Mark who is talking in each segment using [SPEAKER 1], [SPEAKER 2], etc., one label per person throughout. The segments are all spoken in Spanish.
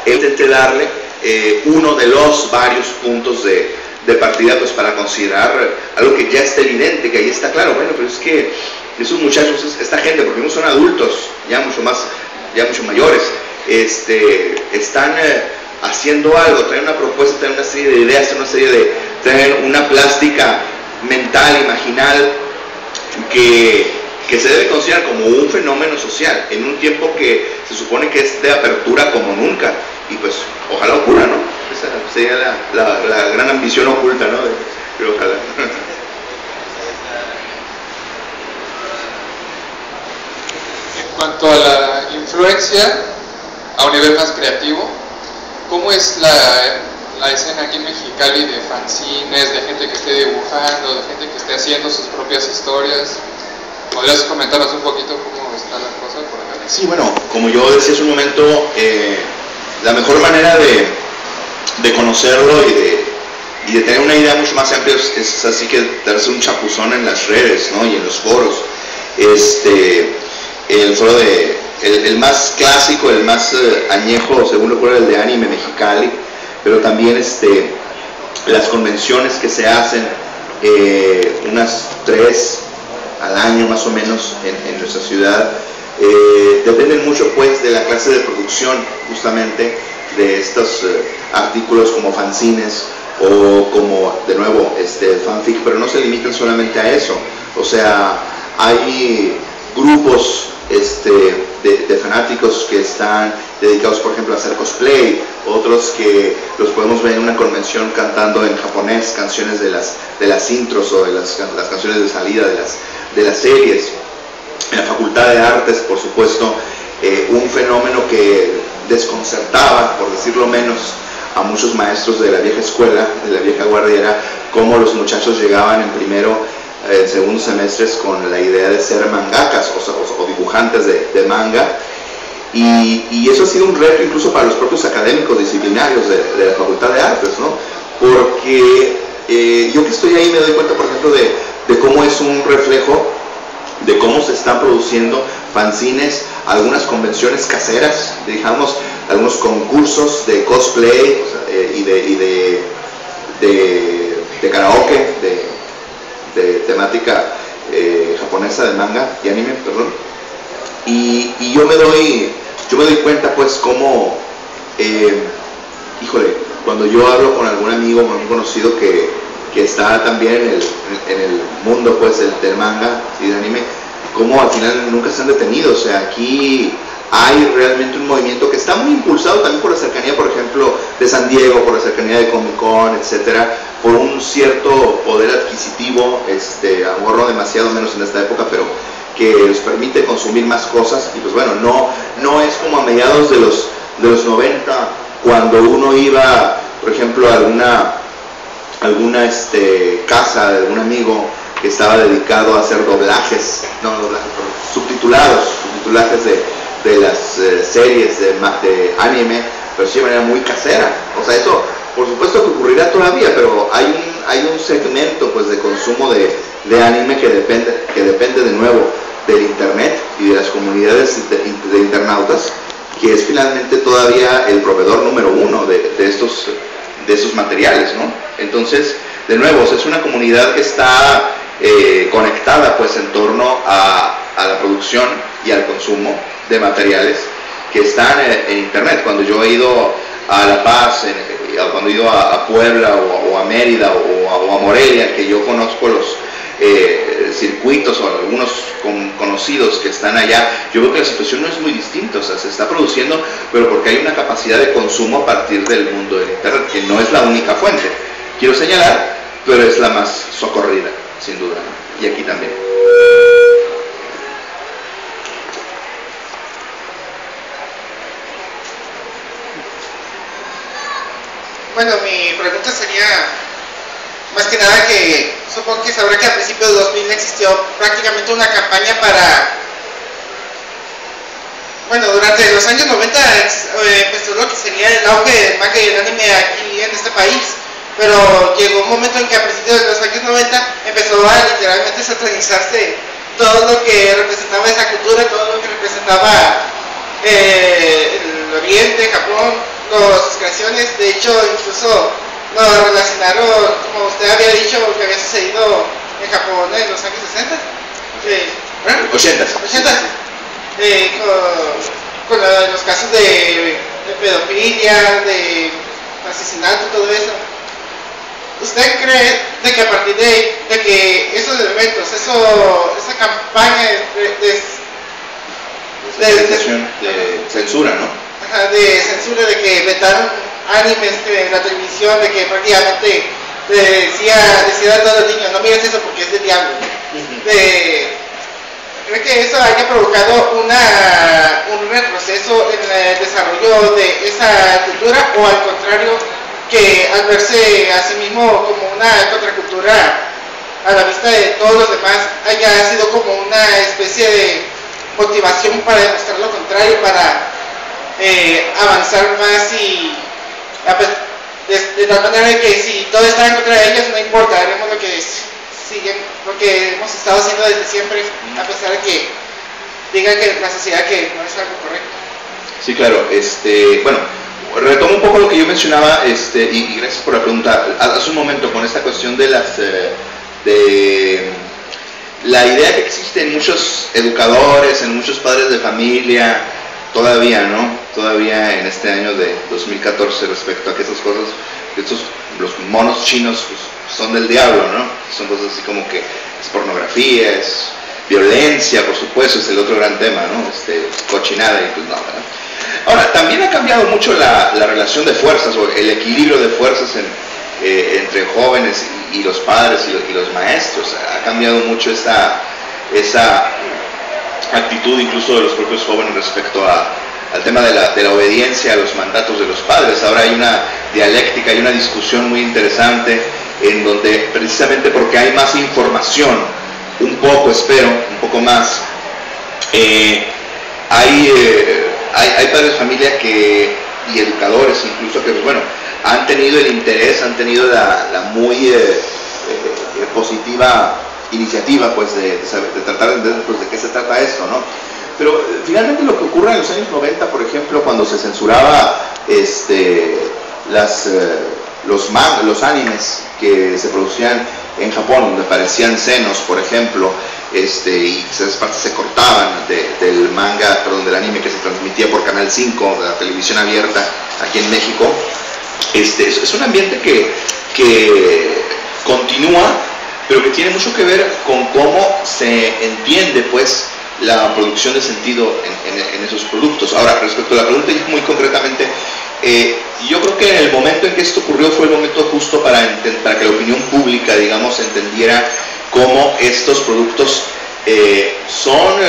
[SPEAKER 1] intenté darle uno de los varios puntos de partida, pues para considerar algo que ya está evidente, que ahí está claro. Bueno, pero es que esos muchachos, esta gente, porque no son adultos, ya mucho mayores, están haciendo algo, traen una propuesta, traen una serie de ideas, traen una plástica mental, imaginal, que se debe considerar como un fenómeno social en un tiempo que se supone que es de apertura como nunca, y pues ojalá ocurra, ¿no? Esa sería la gran ambición oculta, ¿no? Pero ojalá.
[SPEAKER 2] En cuanto a la influencia a un nivel más creativo, ¿cómo es la escena aquí en Mexicali de fanzines, de gente que esté dibujando, de gente que esté haciendo sus propias historias? ¿Podrías comentarnos un poquito cómo está la cosa por acá?
[SPEAKER 1] Sí, bueno, como yo decía hace un momento, la mejor manera de conocerlo y de tener una idea mucho más amplia es así que darse un chapuzón en las redes, ¿no? Y en los foros. El foro el más clásico, el más añejo, según recuerdo, el de Anime Mexicali, pero también las convenciones que se hacen, unas 3 al año más o menos en nuestra ciudad, dependen mucho pues de la clase de producción justamente de estos artículos como fanzines o como, de nuevo, fanfic, pero no se limitan solamente a eso. O sea, hay grupos de fanáticos que están dedicados, por ejemplo, a hacer cosplay, otros que los podemos ver en una convención cantando en japonés canciones de las intros o de las canciones de salida de las series. En la Facultad de Artes, por supuesto, un fenómeno que desconcertaba, por decirlo menos, a muchos maestros de la vieja escuela, de la vieja guardia, era cómo los muchachos llegaban en primero, segundo semestres con la idea de ser mangakas o dibujantes de manga, y eso ha sido un reto incluso para los propios académicos disciplinarios de la Facultad de Artes, ¿no? Porque yo que estoy ahí me doy cuenta, por ejemplo, de cómo es un reflejo de cómo se están produciendo fanzines, algunas convenciones caseras, digamos, algunos concursos de cosplay, o sea, y de karaoke, de temática japonesa, de manga y anime, perdón. Y yo me doy cuenta pues cómo, híjole, cuando yo hablo con algún amigo, con algún conocido que está también en el mundo pues del manga y del anime, como al final nunca se han detenido. O sea, aquí hay realmente un movimiento que está muy impulsado también por la cercanía, por ejemplo, de San Diego, por la cercanía de Comic Con, etcétera, por un cierto poder adquisitivo, a lo mejor no demasiado, menos en esta época, pero que les permite consumir más cosas. Y pues bueno, no es como a mediados de los 90, cuando uno iba, por ejemplo, a alguna casa de algún amigo que estaba dedicado a hacer doblajes, subtitulajes de las series de anime, pero sí de manera muy casera. O sea, eso por supuesto que ocurrirá todavía, pero hay un segmento pues de consumo de anime que depende de nuevo del internet y de las comunidades de internautas, que es finalmente todavía el proveedor número uno de esos materiales, ¿no? Entonces, de nuevo, es una comunidad que está conectada pues en torno a la producción y al consumo de materiales que están en internet. Cuando yo he ido a La Paz, cuando he ido a Puebla o a Mérida o a Morelia, que yo conozco los circuitos o algunos conocidos que están allá, yo veo que la situación no es muy distinta. O sea, se está produciendo, pero porque hay una capacidad de consumo a partir del mundo del internet, que no es la única fuente, quiero señalar, pero es la más socorrida, sin duda, ¿no? Y aquí también.
[SPEAKER 3] Bueno, mi pregunta sería, más que nada, que supongo que sabrá que a principios de 2000 existió prácticamente una campaña para, bueno, durante los años 90 empezó lo que sería el auge del manga y el anime aquí en este país, pero llegó un momento en que a principios de los años 90 empezó a literalmente satanizarse todo lo que representaba esa cultura, todo lo que representaba Oriente, Japón, las creaciones. De hecho, incluso nos relacionaron, como usted había dicho, que había sucedido en Japón en los años 60.
[SPEAKER 1] 80.
[SPEAKER 3] Con los casos de pedofilia, de asesinato, todo eso. ¿Usted cree de que a partir de que esos elementos, esa campaña de
[SPEAKER 1] censura, ¿no?
[SPEAKER 3] Ajá, de censura, de que vetaron animes en la televisión, de que prácticamente decía a todos los niños, no mires eso porque es del diablo? ¿Cree que eso haya provocado un retroceso en el desarrollo de esa cultura, o al contrario, que al verse a sí mismo como una contracultura a la vista de todos los demás, haya sido como una especie de motivación para demostrar lo contrario, para avanzar más y de tal manera que si todo está en contra de ellos, no importa, haremos lo que hemos estado haciendo desde siempre, a pesar de que diga que la sociedad que no es algo correcto?
[SPEAKER 1] Sí, claro. Bueno, retomo un poco lo que yo mencionaba, y gracias por la pregunta. Hace un momento, con esta cuestión de la idea que existe en muchos educadores, en muchos padres de familia, todavía, ¿no? Todavía en este año de 2014, respecto a que esas cosas, los monos chinos, pues, son del diablo, ¿no? Son cosas así como que es pornografía, es violencia, por supuesto, es el otro gran tema, ¿no? Cochinada, y pues no, ¿verdad? Ahora, también ha cambiado mucho la relación de fuerzas, o el equilibrio de fuerzas entre jóvenes y los padres y los maestros. Ha cambiado mucho esa actitud incluso de los propios jóvenes respecto al tema de la obediencia a los mandatos de los padres. Ahora hay una dialéctica, hay una discusión muy interesante en donde, precisamente porque hay más información, un poco más, hay padres de familia y educadores incluso que, pues, bueno, han tenido el interés, han tenido la muy positiva iniciativa, pues, de tratar de entender, pues, de qué se trata esto, ¿no? Pero finalmente lo que ocurre en los años 90, por ejemplo, cuando se censuraba los animes que se producían en Japón, donde aparecían senos, por ejemplo, y esas partes se cortaban del manga, perdón, del anime que se transmitía por Canal 5, de la televisión abierta aquí en México. Es un ambiente que continúa, pero que tiene mucho que ver con cómo se entiende, pues, la producción de sentido en esos productos. Ahora, respecto a la pregunta, muy concretamente, yo creo que en el momento en que esto ocurrió fue el momento justo para que la opinión pública, digamos, entendiera cómo estos productos son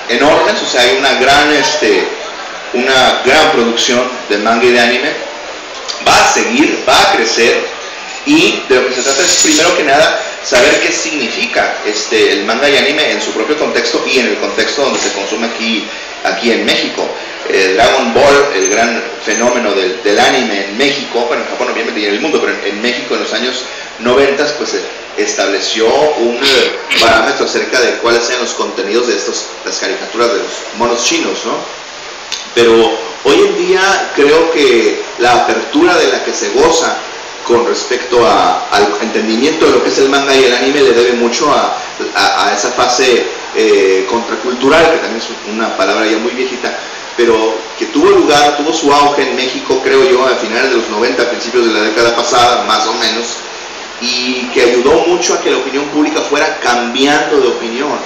[SPEAKER 1] enormes. O sea, hay una gran producción de manga y de anime, va a seguir, va a crecer, y de lo que se trata es, primero que nada, saber qué significa el manga y anime en su propio contexto y en el contexto donde se consume aquí en México. Dragon Ball, el gran fenómeno del anime en México, bueno, en Japón obviamente y en el mundo, pero en México en los años 90, pues estableció un parámetro acerca de cuáles sean los contenidos de las caricaturas de los monos chinos, ¿no? Pero hoy en día creo que la apertura de la que se goza con respecto al entendimiento de lo que es el manga y el anime le debe mucho a esa fase contracultural, que también es una palabra ya muy viejita, pero que tuvo su auge en México, creo yo, a finales de los 90, a principios de la década pasada, más o menos, y que ayudó mucho a que la opinión pública fuera cambiando de opinión.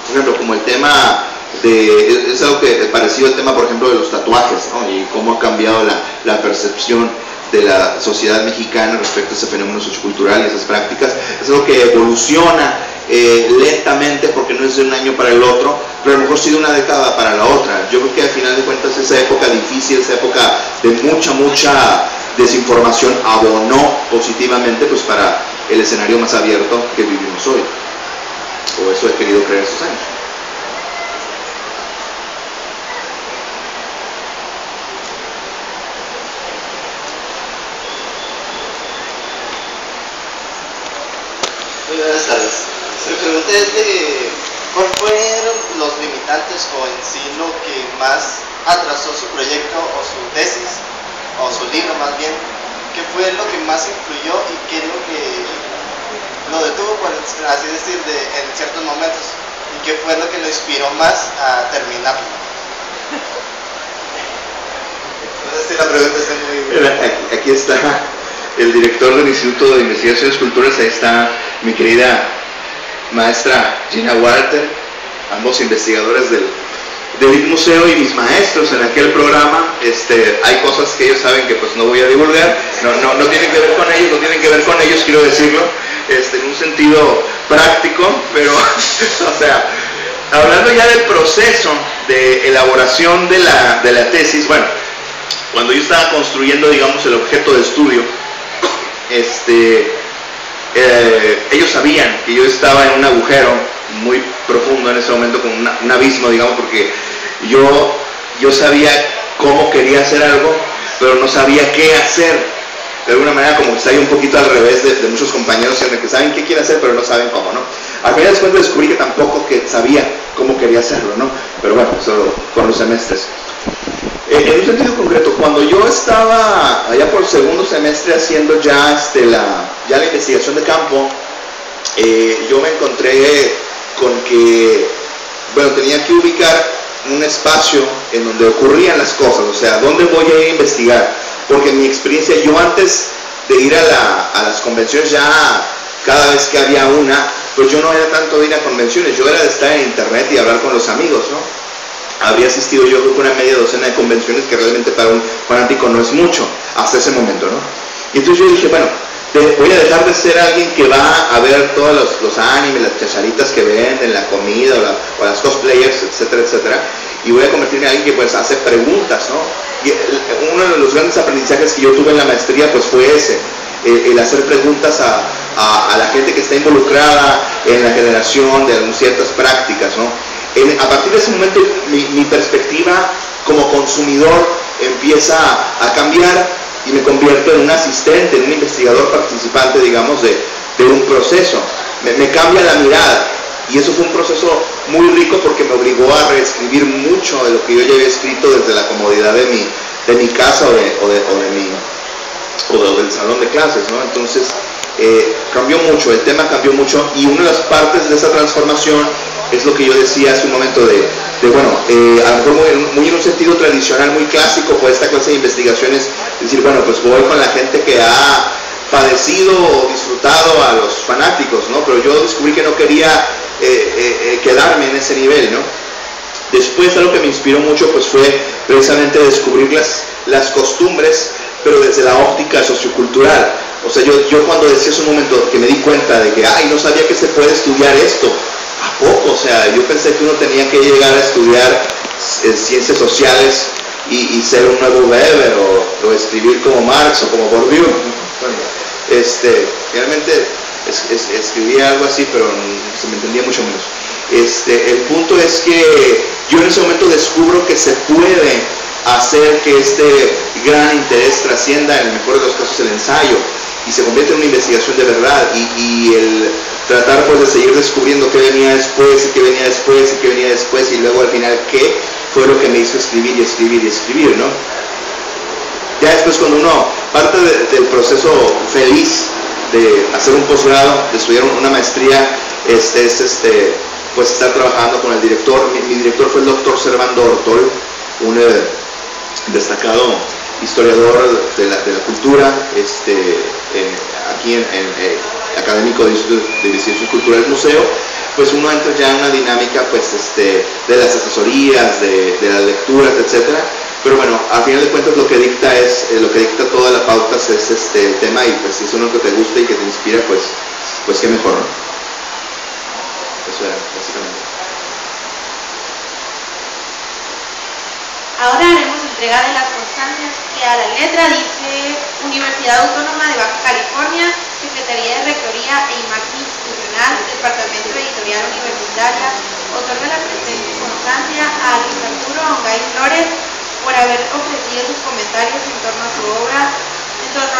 [SPEAKER 1] Por ejemplo, como el tema es algo que parecido al tema, por ejemplo, de los tatuajes, ¿no? Y cómo ha cambiado la percepción de la sociedad mexicana respecto a ese fenómeno sociocultural y esas prácticas. Es algo que evoluciona lentamente, porque no es de un año para el otro, pero a lo mejor sí de una década para la otra. Yo creo que al final de cuentas esa época difícil, esa época de mucha desinformación, abonó positivamente, pues, para el escenario más abierto que vivimos hoy, o eso he querido creer estos años.
[SPEAKER 4] Muy buenas tardes. Mi pregunta es de ¿cuál fueron los limitantes o en sí lo que más atrasó su proyecto o su tesis o su libro más bien? ¿Qué fue lo que más influyó y qué es lo que lo detuvo, por así decir, en ciertos momentos? ¿Y qué fue lo que lo inspiró más a terminarlo? No sé si la pregunta está muy...
[SPEAKER 1] Aquí está el director del Instituto de Investigaciones Culturales, ahí está mi querida maestra Gina Walter, ambos investigadores del museo y mis maestros en aquel programa. Hay cosas que ellos saben que pues no voy a divulgar, no tienen que ver con ellos, no tienen que ver con ellos, quiero decirlo, en un sentido práctico, pero o sea, hablando ya del proceso de elaboración de la tesis, bueno, cuando yo estaba construyendo, digamos, el objeto de estudio, ellos sabían que yo estaba en un agujero muy profundo en ese momento, con un abismo, digamos, porque yo sabía cómo quería hacer algo, pero no sabía qué hacer. De alguna manera como que está ahí un poquito al revés de muchos compañeros que saben qué quieren hacer, pero no saben cómo, ¿no? Al final de cuentas descubrí que tampoco sabía cómo quería hacerlo, ¿no? Pero bueno, eso con los semestres. En un sentido concreto, cuando yo estaba allá por el segundo semestre haciendo ya la investigación de campo, yo me encontré con que, bueno, tenía que ubicar un espacio en donde ocurrían las cosas, o sea, ¿dónde voy a ir a investigar? Porque en mi experiencia, yo antes de ir a las convenciones, ya cada vez que había una, pues yo no era tanto de ir a convenciones, yo era de estar en internet y hablar con los amigos, ¿no? Habría asistido yo creo que una media docena de convenciones, que realmente para un fanático no es mucho, hasta ese momento, ¿no? Y entonces yo dije, bueno, voy a dejar de ser alguien que va a ver todos los animes, las chacharitas que venden, la comida o las cosplayers, etcétera, etcétera, y voy a convertirme en alguien que pues hace preguntas, ¿no? Y uno de los grandes aprendizajes que yo tuve en la maestría pues fue ese, el hacer preguntas a la gente que está involucrada en la generación de ciertas prácticas, ¿no? A partir de ese momento mi perspectiva como consumidor empieza a cambiar y me convierto en un asistente, en un investigador participante, digamos, de un proceso. Me cambia la mirada, y eso fue un proceso muy rico porque me obligó a reescribir mucho de lo que yo ya había escrito desde la comodidad de mi casa o del salón de clases, ¿no? Entonces cambió mucho, el tema cambió mucho, y una de las partes de esa transformación es lo que yo decía hace un momento bueno, a lo mejor muy en un sentido tradicional, muy clásico, por esta clase de investigaciones, decir, bueno, pues voy con la gente que ha padecido o disfrutado a los fanáticos, ¿no? Pero yo descubrí que no quería quedarme en ese nivel, ¿no? Después algo que me inspiró mucho pues fue precisamente descubrir las costumbres, pero desde la óptica sociocultural. O sea, yo cuando decía hace un momento que me di cuenta de que, ay, no sabía que se puede estudiar esto, ¿a poco? O sea, yo pensé que uno tenía que llegar a estudiar ciencias sociales y ser un nuevo Weber o escribir como Marx o como Bourdieu. Bueno, realmente escribía algo así, pero se me entendía mucho menos. El punto es que yo en ese momento descubro que se puede hacer que este gran interés trascienda, en el mejor de los casos, el ensayo, y se convierte en una investigación de verdad, y el tratar pues de seguir descubriendo qué venía después, y qué venía después, y qué venía después, y luego al final qué fue lo que me hizo escribir y escribir y escribir, ¿no? Ya después, cuando uno parte del proceso feliz de hacer un posgrado, de estudiar una maestría, pues estar trabajando con el director. Mi director fue el doctor Servando Ortol, un destacado historiador de la cultura, aquí académico de Investigaciones Culturales Museo. Pues uno entra ya en una dinámica pues de las asesorías, de las lecturas, etcétera. Pero bueno, a final de cuentas lo que dicta toda la pauta es este tema, y pues si es uno que te gusta y que te inspira, pues qué mejor, ¿no? Eso era, básicamente.
[SPEAKER 5] Ahora haremos entrega de las constancias que a la letra dice Universidad Autónoma de Baja California, Secretaría de Rectoría e Imagen Institucional, Departamento de Editorial Universitaria, otorga la presente constancia a Luis Arturo Ongay Flores por haber ofrecido sus comentarios en torno a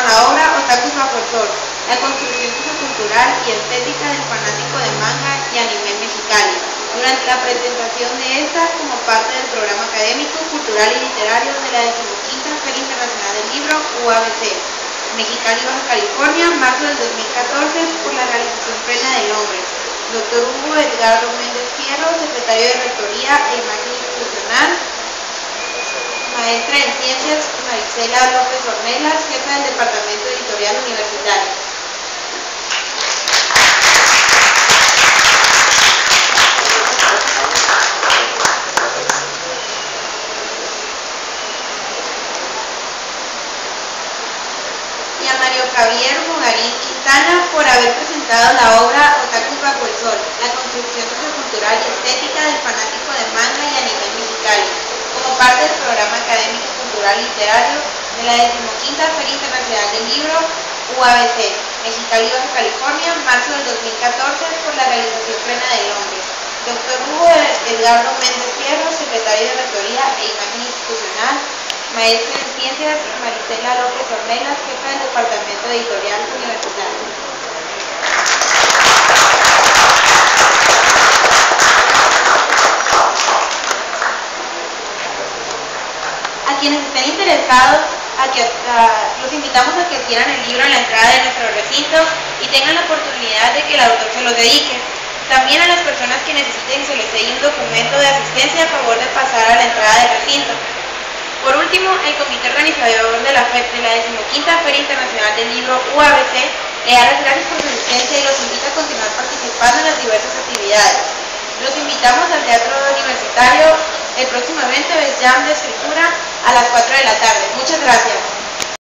[SPEAKER 5] la obra Otakus bajo el sol, la construcción sociocultural y estética del fanático de manga y anime en Mexicali. durante la presentación de esta como parte del programa académico, cultural y literario de la 15ª Feria Internacional del Libro UABC, Mexicali, Baja California, marzo del 2014, por la realización plena del nombre. Dr. Hugo Edgardo Méndez Fierro, secretario de Rectoría e Imagen Institucional. Maestra en Ciencias, Marisela López Ornelas, jefa del Departamento Editorial Universitario. Y a Mario Javier Mugarín Quintana por haber presentado la obra Otakus bajo el sol, la construcción sociocultural y estética del fanático de manga y anime mexicano, como parte del programa académico cultural literario de la 15ª Feria Internacional del Libro UABC, Mexicali, Baja California, marzo del 2014, por la realización plena del hombre. Dr. Hugo Edgardo Méndez Fierro, secretario de Rectoría e Imagen Institucional. Maestra en Ciencias, Marisela López Ornelas, jefa del Departamento Editorial Universitario. A quienes estén interesados, los invitamos a que adquieran el libro en la entrada de nuestro recinto y tengan la oportunidad de que el autor se los dedique. También a las personas que necesiten se les dé un documento de asistencia a favor de pasar a la entrada del recinto. Por último, el comité organizador de la 15ª Feria Internacional del Libro UABC le da las gracias por su asistencia y los invita a continuar participando en las diversas actividades. Los invitamos al Teatro Universitario. El próximo evento es Jam de Escritura a las 4 de la tarde. Muchas gracias.